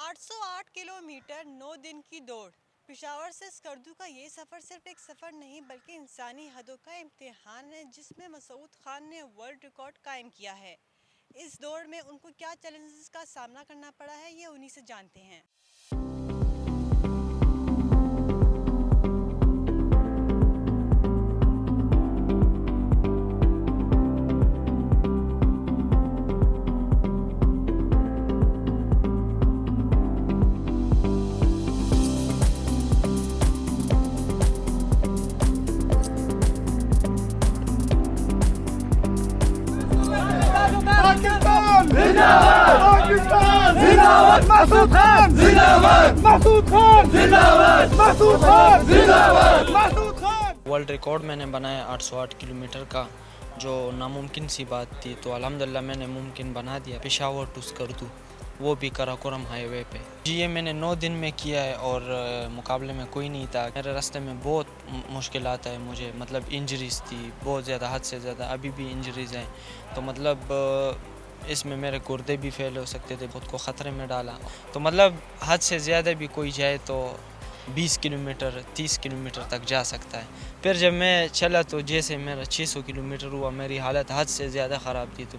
808 kilometre 9 دن کی دوڑ۔ پشاور سے اسکردو کا یہ سفر صرف ایک سفر نہیں بلکہ انسانی حدوں کا امتحان ہے، جس میں مسعود خان نے ورلڈ ریکارڈ قائم کیا ہے۔ اس دوڑ میں ان کو کیا چیلنجز کا سامنا کرنا پڑا ہے، یہ انہی سے جانتے ہیں۔ مسعود خان زندہ باد، مسعود خان زندہ باد، مسعود خان زندہ باد، مسعود خان۔ ورلڈ ریکارڈ میں نے بنایا 808 کلومیٹر کا، جو ناممکن سی بات تھی، تو الحمدللہ میں نے ممکن بنا دیا۔ پشاور ٹو اسکردو، وہ بھی کراکورم ہائی وے پہ۔ یہ میں نے 9 دن میں کیا ہے اور مقابلے میں کوئی نہیں تھا۔ میرے راستے میں بہت مشکلات آئے، مجھے مطلب انجریز تھی بہت زیادہ، حد سے زیادہ، ابھی بھی انجریز ہیں۔ تو مطلب اس میں میرے گردے بھی فیل ہو سکتے تھے، خود کو خطرے میں ڈالا۔ تو مطلب حد سے زیادہ بھی کوئی جائے تو 20 کلومیٹر 30 کلومیٹر تک جا سکتا ہے۔ پھر جب میں چلا تو جیسے میرا 600 کلومیٹر ہوا، میری حالت حد سے زیادہ خراب تھی۔ تو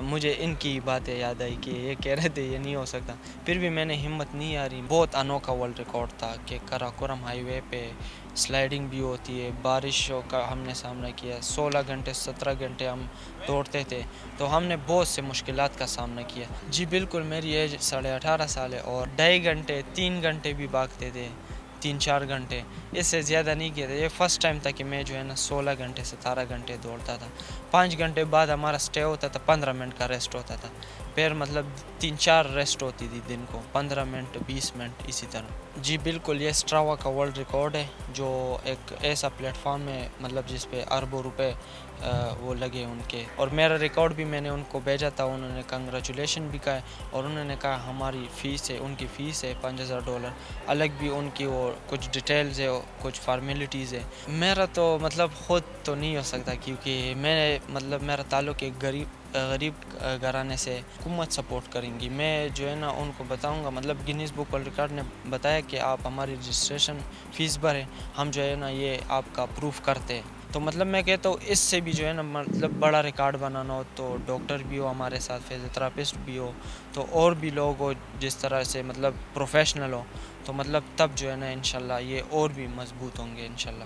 مجھے ان کی باتیں یاد آئی کہ یہ کہہ رہے تھے یہ نہیں ہو سکتا، پھر بھی میں نے ہمت نہیں ہاری۔ بہت انوکھا ورلڈ ریکارڈ تھا کہ کراکورم ہائی وے پہ سلائیڈنگ بھی ہوتی ہے، بارشوں کا ہم نے سامنا کیا، 16 گھنٹے 17 گھنٹے ہم دوڑتے تھے، تو ہم نے بہت سے مشکلات کا سامنا کیا۔ جی بالکل، میری ایج 18.5 سال ہے اور 2.5 گھنٹے 3 گھنٹے بھی بھاگتے تھے، 3-4 گھنٹے، اس سے زیادہ نہیں کیا تھا۔ یہ فرسٹ ٹائم تھا کہ میں جو ہے نا 16 گھنٹے 17 گھنٹے دوڑتا تھا۔ 5 گھنٹے بعد ہمارا سٹے ہوتا تھا، 15 منٹ کا ریسٹ ہوتا تھا، پھر مطلب 3-4 ریسٹ ہوتی تھی دن کو، 15 منٹ 20 منٹ اسی طرح۔ جی بالکل، یہ اسٹراوا کا ورلڈ ریکارڈ ہے، جو ایک ایسا پلیٹ فارم ہے مطلب جس پہ اربوں روپے وہ لگے ان کے، اور میرا ریکارڈ بھی میں نے ان کو بھیجا تھا، انہوں نے کنگریچولیشن بھی کہا، اور انہوں نے کہا ہماری فیس ہے، ان کی فیس ہے $5000 الگ، بھی ان کی وہ کچھ ڈیٹیلز ہے، کچھ فارمیلٹیز ہے۔ میرا تو مطلب خود تو نہیں ہو سکتا، کیونکہ میں مطلب میرا تعلق ایک غریب گھرانے سے، حکومت سپورٹ کریں گی۔ میں جو ہے نا ان کو بتاؤں گا، مطلب گینیز بک ورلڈ ریکارڈ نے بتایا کہ آپ ہماری رجسٹریشن فیس بھریں، ہم جو ہے نا یہ آپ کا پروف کرتے ہیں۔ تو مطلب میں کہتا ہوں اس سے بھی جو ہے نا مطلب بڑا ریکارڈ بنانا ہو تو ڈاکٹر بھی ہو ہمارے ساتھ، فزیوتھراپسٹ بھی ہو، تو اور بھی لوگ ہو جس طرح سے مطلب پروفیشنل ہو، تو مطلب تب جو ہے نا انشاءاللہ یہ اور بھی مضبوط ہوں گے انشاءاللہ۔